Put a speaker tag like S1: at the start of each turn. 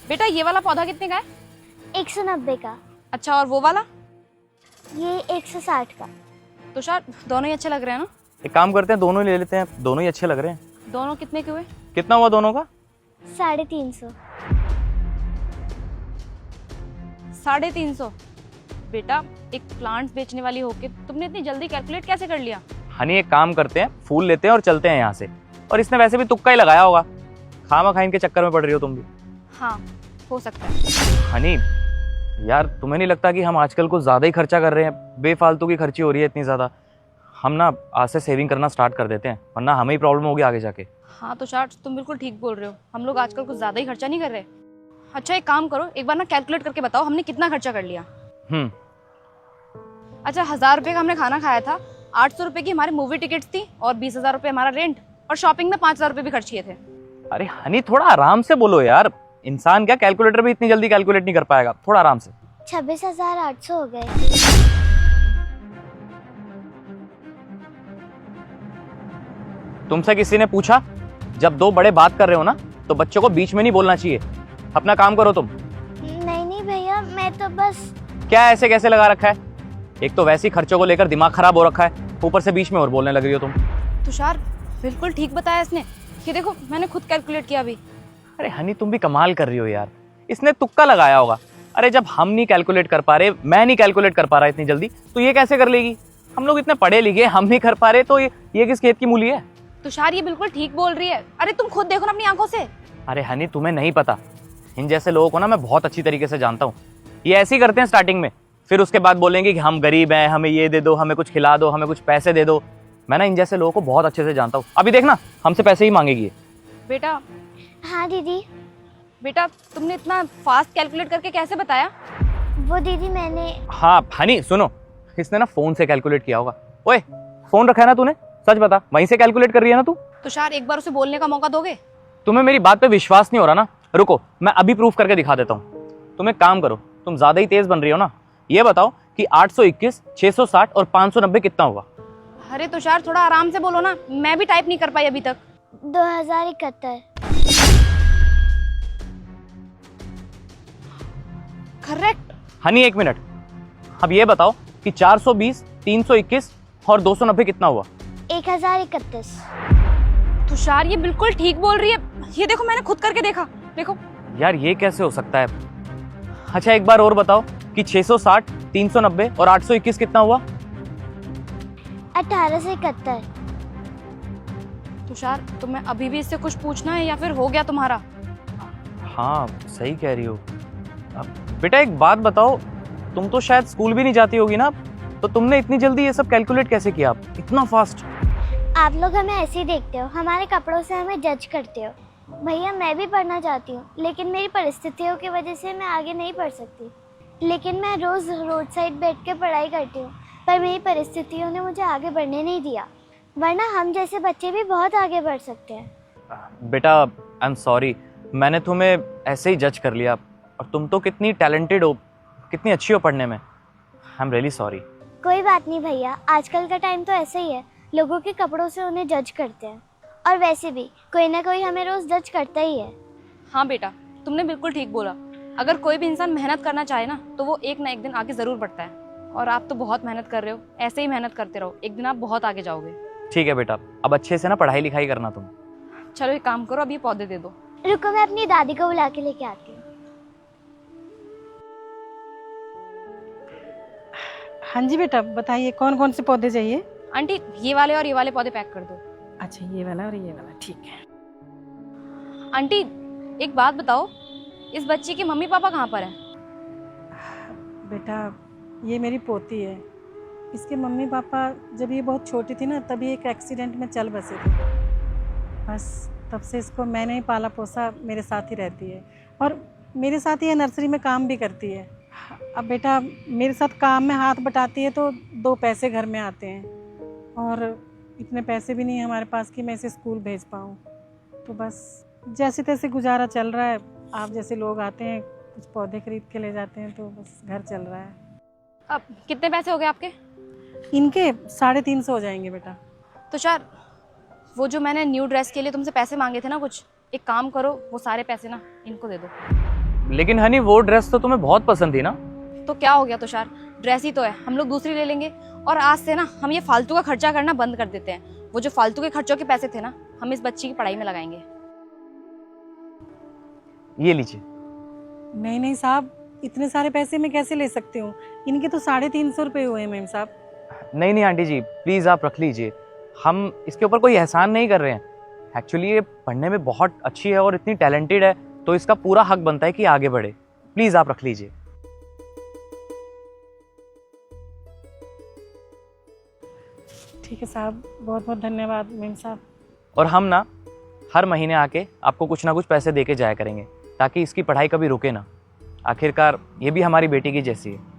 S1: बेटा ये वाला पौधा कितने का है?
S2: 190 का।
S1: अच्छा, और वो वाला?
S2: ये 160 का।
S1: तुषार दोनों ही अच्छे लग रहे हैं ना?
S3: एक काम करते हैं, दोनों ही ले लेते हैं, दोनों ही अच्छे लग रहे हैं।
S1: दोनों कितने के हुए?
S3: कितना हुआ दोनों का?
S2: 350।
S1: 350। बेटा एक प्लांट्स बेचने वाली होके तुमने इतनी जल्दी कैलकुलेट कैसे कर लिया?
S3: हनी एक काम करते हैं, फूल लेते हैं और चलते हैं यहाँ से। और इसने वैसे भी तुक्का ही लगाया होगा, खामा इनके चक्कर में पड़ रही हो तुम भी।
S1: हाँ हो सकता है।
S3: हनी यार, तुम्हें नहीं लगता कि हम आजकल कुछ ज्यादा ही खर्चा कर रहे हैं? बेफालतू की खर्ची हो रही है इतनी ज्यादा। हम ना आज से सेविंग करना स्टार्ट कर देते हैं, वरना हमें ही प्रॉब्लम होगी आगे जाके।
S1: हाँ तुषार तुम बिल्कुल ठीक बोल रहे हो, हम लोग आजकल कुछ ज्यादा ही खर्चा नहीं कर रहे। अच्छा एक काम करो, एक बार ना कैलकुलेट करके बताओ हमने कितना खर्चा कर लिया। अच्छा 1000 रुपये का हमने खाना खाया था, 800 रुपये की हमारी मूवी टिकट्स थी और 20,000 रुपये हमारा रेंट, और शॉपिंग में 5,000 रुपये भी खर्च किए थे।
S3: अरे हनी थोड़ा आराम से बोलो यार, इंसान क्या कैलकुलेटर भी इतनी जल्दी कैलकुलेट नहीं कर पाएगा, थोड़ा आराम से।
S2: 26,800 हो गए।
S3: तुमसे किसी ने पूछा? जब दो बड़े बात कर रहे हो ना तो बच्चों को बीच में नहीं बोलना चाहिए। अपना काम करो तुम।
S2: नहीं भैया, मैं तो बस।
S3: क्या ऐसे कैसे लगा रखा है? एक तो वैसे ही खर्चों को लेकर दिमाग खराब हो रखा है, ऊपर से बीच में और बोलने लग रही हो तुम।
S1: तुषार बिल्कुल ठीक बताया इसने, ये देखो मैंने खुद कैलकुलेट किया अभी।
S3: अरे हनी तुम भी कमाल कर रही हो यार, इसने तुक्का लगाया होगा। अरे जब हम नहीं कैलकुलेट कर पा रहे, मैं नहीं कैलकुलेट कर पा रहा इतनी जल्दी, तो ये कैसे कर लेगी? हम लोग इतने पढ़े लिखे, हम नहीं कर पा रहे, तो ये किस खेत की मूली है?
S1: तुषार ये बिल्कुल ठीक बोल रही है, अरे तुम खुद देखो ना अपनी आंखों से।
S3: अरे हनी तुम्हें नहीं पता, इन जैसे लोगों को ना मैं बहुत अच्छी तरीके से जानता हूँ। ये ऐसे ही करते हैं स्टार्टिंग में, फिर उसके बाद बोलेंगे कि हम गरीब हैं, हमें ये दे दो, हमें कुछ खिला दो, हमें कुछ पैसे दे दो। मैं ना इन जैसे लोगों को बहुत अच्छे से जानता हूँ। अभी देखना हमसे पैसे ही मांगेगी।
S1: बेटा।
S2: हाँ दीदी।
S1: बेटा तुमने इतना फास्ट कैलकुलेट करके कैसे बताया?
S2: वो दीदी मैंने।
S3: हाँ हनी सुनो, इसने ना फोन से कैलकुलेट किया होगा। ओए फोन रखा है ना तूने? सच बता, वहीं से कैलकुलेट कर रही है ना तू?
S1: तुषार एक बार उसे बोलने का मौका दोगे?
S3: तुम्हें मेरी बात पे विश्वास नहीं हो रहा ना? रुको मैं अभी प्रूफ करके दिखा देता हूँ। तुम एक काम करो, तुम ज्यादा ही तेज बन रही हो ना। ये बताओ कि 821, 660 और 590 कितना हुआ?
S1: अरे तुषार थोड़ा आराम से बोलो ना, मैं भी टाइप नहीं कर पाई अभी तक।
S2: 2071।
S1: करेक्ट।
S3: हनी एक मिनट, अब ये बताओ कि 420, 321 और 290 कितना हुआ?
S2: 1031।
S1: तुषार ये बिल्कुल ठीक बोल रही है, ये देखो मैंने खुद करके देखा, देखो।
S3: यार ये कैसे हो सकता है? अच्छा एक बार और बताओ कि 660, 390 और 821 कितना हुआ?
S2: 1871।
S1: तुषार तुम्हें अभी भी इससे कुछ पूछना है या फिर हो गया तुम्हारा?
S3: हाँ सही कह रही हो। अब बेटा एक बात बताओ, तुम तो शायद स्कूल भी नहीं जाती होगी ना, तो तुमने इतनी जल्दी ये सब कैलकुलेट कैसे किया, इतना फास्ट?
S2: आप लोग हमें ऐसे ही देखते हो, हमारे कपड़ों से हमें जज करते हो। भैया मैं भी पढ़ना चाहती हूँ, लेकिन मेरी परिस्थितियों की वजह से मैं आगे नहीं पढ़ सकती। लेकिन मैं रोज़ रोड साइड बैठ के पढ़ाई करती हूँ, पर मेरी परिस्थितियों ने मुझे आगे बढ़ने नहीं दिया, वरना हम जैसे बच्चे भी बहुत आगे बढ़ सकते हैं।
S3: बेटा आई एम सॉरी, मैंने तुम्हें ऐसे ही जज कर लिया। और तुम तो कितनी टैलेंटेड हो, कितनी अच्छी हो पढ़ने में। I am really sorry.
S2: कोई बात नहीं भैया, आजकल का टाइम तो ऐसे ही है, लोगों के कपड़ों से उन्हें जज करते हैं, और वैसे भी कोई ना कोई हमें रोज़ जज करता ही है।
S1: हाँ बेटा तुमने बिल्कुल ठीक बोला, अगर कोई भी इंसान मेहनत करना चाहे ना तो वो एक ना एक दिन आगे जरूर बढ़ता है। और आप तो बहुत मेहनत कर रहे हो, ऐसे ही मेहनत करते रहो, एक दिन आप बहुत आगे जाओगे।
S3: ठीक है बेटा, अब अच्छे से ना पढ़ाई लिखाई करना तुम।
S1: चलो एक काम करो, अब ये पौधे दे दो।
S2: रुको मैं अपनी दादी को बुला के लेके आती हूँ।
S4: हाँ जी बेटा बताइए, कौन कौन से पौधे चाहिए?
S1: आंटी ये वाले और ये वाले पौधे पैक कर दो।
S4: अच्छा ये वाला और ये वाला, ठीक है।
S1: आंटी एक बात बताओ, इस बच्ची के मम्मी पापा कहाँ पर हैं?
S4: बेटा ये मेरी पोती है, इसके मम्मी पापा जब ये बहुत छोटी थी ना तभी एक एक्सीडेंट में चल बसे थे। बस तब से इसको मैंने ही पाला पोसा, मेरे साथ ही रहती है और मेरे साथ ही नर्सरी में काम भी करती है। अब बेटा मेरे साथ काम में हाथ बटाती है तो 2 पैसे घर में आते हैं, और इतने पैसे भी नहीं है हमारे पास कि मैं इसे स्कूल भेज पाऊँ। तो बस जैसे तैसे गुजारा चल रहा है। आप जैसे लोग आते हैं कुछ पौधे खरीद के ले जाते हैं, तो बस घर चल रहा है।
S1: अब कितने पैसे हो गए आपके?
S4: इनके 350 हो जाएंगे बेटा।
S1: तुषार वो जो मैंने न्यू ड्रेस के लिए तुमसे पैसे मांगे थे ना कुछ, एक काम करो वो सारे पैसे ना इनको दे दो।
S3: लेकिन हनी वो ड्रेस तो तुम्हें बहुत पसंद थी ना।
S1: तो क्या हो गया तुषार, ड्रेस ही तो है, हम लोग दूसरी ले लेंगे। और आज से ना हम ये फालतू का खर्चा करना बंद कर देते हैं। वो जो फालतू के खर्चों के पैसे थे ना, हम इस बच्ची की पढ़ाई में लगाएंगे।
S3: ये लीजिए।
S4: नहीं नहीं साहब, इतने सारे पैसे मैं कैसे ले सकती हूँ? इनके तो 350 रुपये हुए हैं मैम साहब।
S3: नहीं नहीं आंटी जी, प्लीज़ आप रख लीजिए। हम इसके ऊपर कोई एहसान नहीं कर रहे हैं। एक्चुअली ये पढ़ने में बहुत अच्छी है और इतनी टैलेंटेड है, तो इसका पूरा हक बनता है कि आगे बढ़े। प्लीज़ आप रख लीजिए।
S4: ठीक है साहब, बहुत बहुत धन्यवाद मैम साहब।
S3: और हम ना हर महीने आके आपको कुछ ना कुछ पैसे दे के जाया करेंगे, ताकि इसकी पढ़ाई कभी रुके ना। आखिरकार ये भी हमारी बेटी की जैसी है।